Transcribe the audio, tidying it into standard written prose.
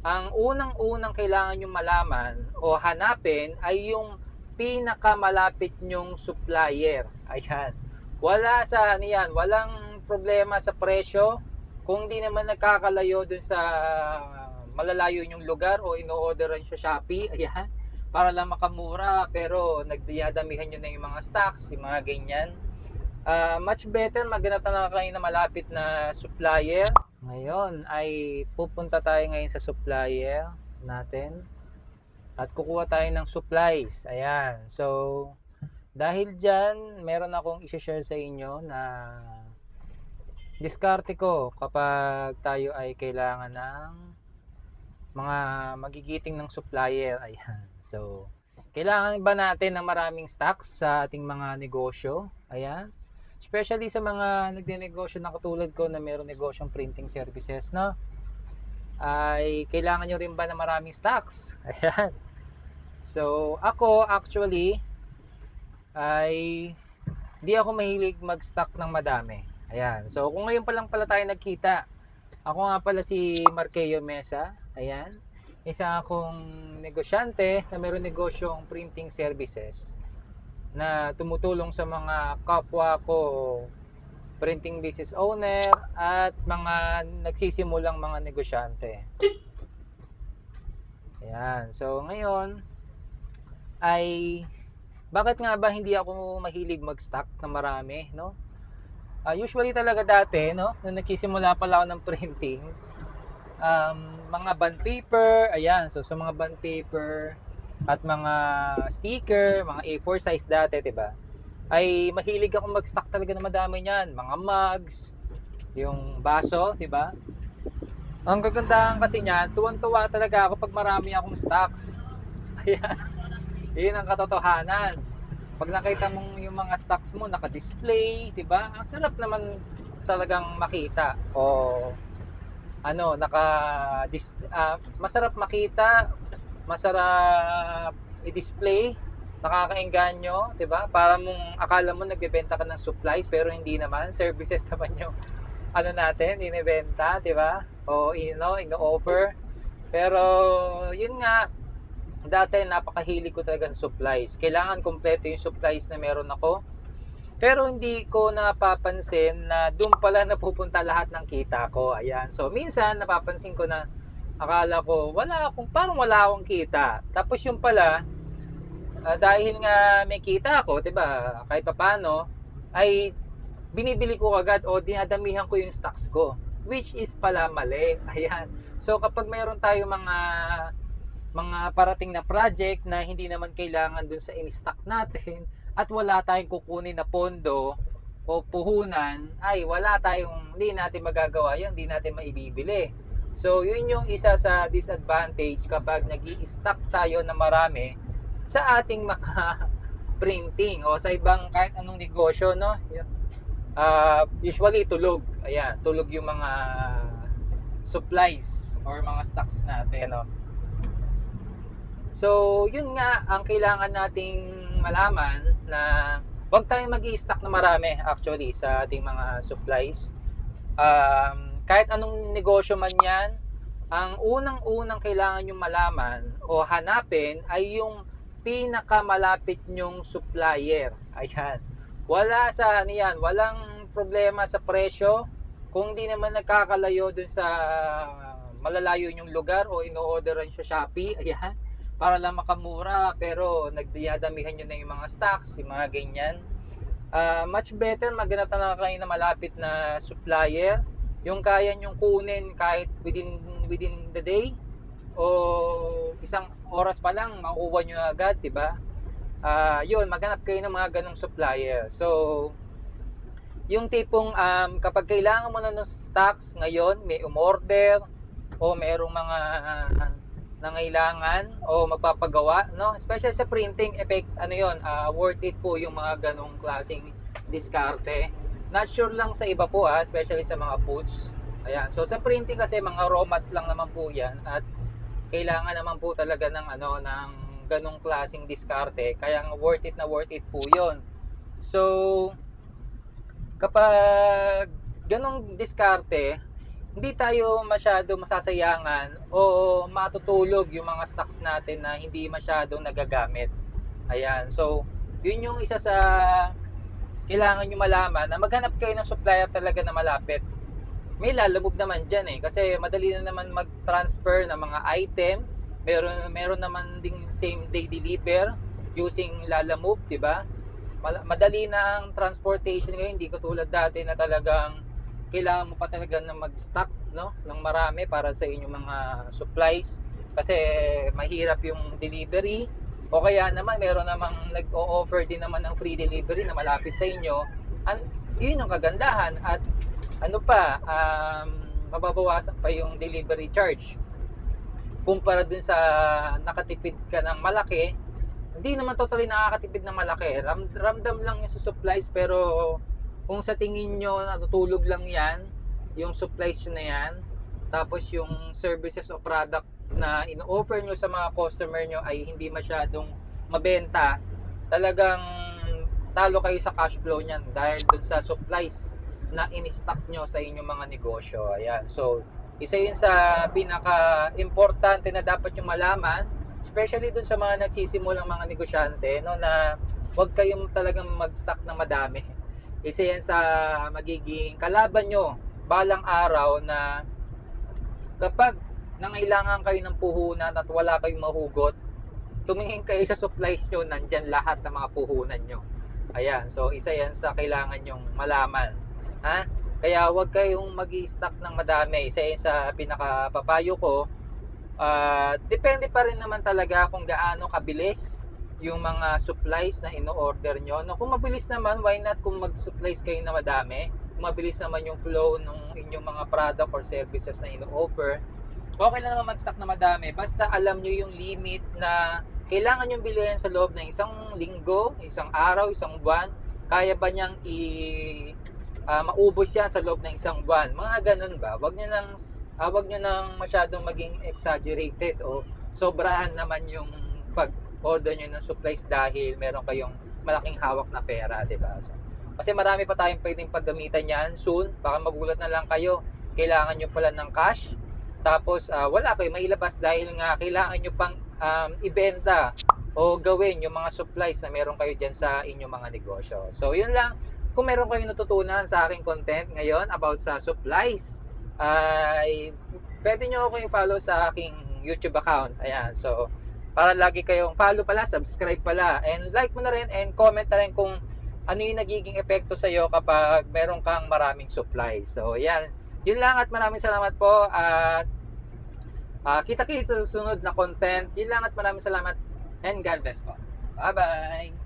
Ang unang-unang kailangan nyong malaman o hanapin ay yung pinakamalapit nyong supplier. Ayan. Wala sa ano yan, walang problema sa presyo. Kung hindi naman nagkakalayo dun sa malalayo nyong lugar o ino-orderan sa Shopee, ayan, para lang makamura pero nagdiyadamihan nyo na yung mga stocks, yung mga ganyan. Much better maghanap na kayo na malapit na supplier. Ngayon ay pupunta tayo ngayon sa supplier natin at kukuha tayo ng supplies. Ayan. So, dahil dyan, meron akong i-share sa inyo na diskarte ko kapag tayo ay kailangan ng mga magigiting ng supplier. Ayan. So, kailangan ba natin ng maraming stocks sa ating mga negosyo? Ayan. Especially sa mga nagnenegosyo na katulad ko na mayroong negosyong printing services, no? Ay kailangan nyo rin ba na maraming stocks? Ayan. So, ako actually ay hindi ako mahilig mag-stock ng madami. Ayan. So, kung ngayon pa lang pala tayo nagkita, ako nga pala si Marqueo Mesa. Ayan. Isa akong negosyante na mayroong negosyong printing services na tumutulong sa mga kapwa ko printing business owner at mga nagsisimulang mga negosyante. Ayan. So, ngayon ay bakit nga ba hindi ako mahilig mag-stock na marami, no? Usually talaga dati, no, nung nagsisimula pala ako ng printing, mga bond paper, ayan. So, sa mga bond paper at mga sticker, mga A4 size dati, 'di ba? Ay mahilig ako mag-stock talaga ng madami niyan, mga mugs, yung baso, 'di ba? Ang kagandahan kasi niyan, tuwang-tuwa talaga ako pag marami akong stocks. Ayan, 'yun ang katotohanan. Pag nakita mong yung mga stocks mo naka-display, 'di ba? Ang sarap naman talagang makita. O ano, masarap makita, masarap i-display, nakakaengganyo, 'di ba? Para mong akala mo nagbebenta ka ng supplies pero hindi naman, services naman yung ano natin, inibenta, 'di ba? O ino-offer. Pero yun nga, dati napakahilig ko talaga sa supplies. Kailangan kompleto yung supplies na meron ako. Pero hindi ko napapansin na doon pala napupunta lahat ng kita ko. Ayan. So minsan napapansin ko na akala ko parang wala akong kita. Tapos yung pala, dahil nga may kita ako, 'di ba? Kahit papaano ay binibili ko agad o dinadamihan ko yung stocks ko, which is pala mali. Ayan. So kapag mayroon tayong mga parating na project na hindi naman kailangan dun sa in-stock natin at wala tayong kukunin na pondo o puhunan, ay hindi natin magagawa yun, hindi natin maibibili. So yun yung isa sa disadvantage kapag nag-i-stock tayo na marami sa ating mga printing o sa ibang kahit anong negosyo, no? Usually tulog, ayan, tulog yung mga supplies or mga stocks natin, no? So, yun nga ang kailangan nating malaman na huwag tayong mag-i-stock na marami actually sa ating mga supplies. Kahit anong negosyo man yan, ang unang-unang kailangan nyong malaman o hanapin ay yung pinakamalapit nyong supplier. Ayan. Wala sa ano yan, walang problema sa presyo. Kung hindi naman nagkakalayo dun sa malalayo nyong lugar o ino-orderan sa Shopee, ayan, para lang makamura pero nagdiyadamihan nyo na yung mga stocks, yung mga ganyan. Much better maghanap na kayo na malapit na supplier, yung kaya nyong kunin kahit within the day o isang oras pa lang makukuha nyo agad, di ba? Yun, maghanap kayo ng mga ganong supplier. So, yung tipong kapag kailangan mo na ng stocks ngayon, may umorder o merong mga nangailangan o magpapagawa, no? Especially sa printing effect, worth it po yung mga ganong klaseng diskarte. Not sure lang sa iba po especially sa mga foods. Ayan. So sa printing kasi mga raw mats lang naman po 'yan at kailangan naman po talaga ng ganong klaseng diskarte. Kaya worth it po 'yon. So kapag ganong diskarte, hindi tayo masyado masasayangan o matutulog yung mga stocks natin na hindi masyadong nagagamit. Ayan. So, yun yung isa sa kailangan nyo malaman, na maghanap kayo ng supplier talaga na malapit. May lalamove naman dyan eh. Kasi madali na naman mag-transfer ng mga item. Meron naman ding same day deliver using lalamove, di ba? Madali na ang transportation ngayon, hindi katulad dati na talagang kailangan mo pa talaga na mag-stock, no, ng marami para sa inyong mga supplies kasi mahirap yung delivery, o kaya naman meron namang nag-o-offer din naman ng free delivery na malapit sa inyo. Yun yung kagandahan, at ano pa, mababawasan pa yung delivery charge kumpara dun sa nakatipid ka ng malaki. Hindi naman totally nakakatipid ng malaki. Ramdam lang yung sa supplies, pero kung sa tingin nyo natutulog lang yan, yung supplies nyo na yan, tapos yung services o product na ino-offer nyo sa mga customer nyo ay hindi masyadong mabenta, talagang talo kayo sa cash flow nyan dahil dun sa supplies na in-stock nyo sa inyong mga negosyo. Ayan. So, isa yun sa pinaka-importante na dapat yung malaman, especially dun sa mga nagsisimulang mga negosyante, no, na huwag kayong talagang mag-stock na madami. Isa yan sa magiging kalaban nyo balang araw, na kapag nangailangan kayo ng puhunan at wala kayong mahugot, tumingin kayo sa supplies nyo, nandyan lahat ng mga puhunan nyo. Ayan, so isa yan sa kailangan nyong malaman. Ha? Kaya huwag kayong mag-i-stock ng madami. Isa yan sa pinakapapayo ko. Depende pa rin naman talaga kung gaano kabilis yung mga supplies na ino-order nyo. No, kung mabilis naman, why not kung mag-supplies kayo na madami? Kung mabilis naman yung flow ng inyong mga product or services na ino-offer, okay lang naman mag-stock na madami. Basta alam nyo yung limit na kailangan yung bilhin sa loob ng isang linggo, isang araw, isang buwan. Kaya ba niyang maubos yan sa loob ng isang buwan? Mga ganun ba? Wag nyo nang masyadong maging exaggerated o sobrahan naman yung pag-order nyo ng supplies dahil meron kayong malaking hawak na pera, diba? So, kasi marami pa tayong pwedeng paggamitan yan soon. Baka magulat na lang kayo, kailangan nyo pala ng cash, tapos wala kayo mailabas dahil nga kailangan nyo pang ibenta o gawin yung mga supplies na meron kayo dyan sa inyong mga negosyo. So yun lang. Kung meron kayong natutunan sa aking content ngayon about sa supplies, ay pwede nyo ako i-follow sa aking YouTube account. Ayan, so para lagi kayong follow pala, subscribe pala, and like mo na rin, and comment na rin kung ano yung nagiging epekto sa iyo kapag meron kang maraming supplies. So yan, yun lang, at maraming salamat po, at kita-kits sa susunod na content. Yun lang, at maraming salamat, and God bless po. Bye-bye!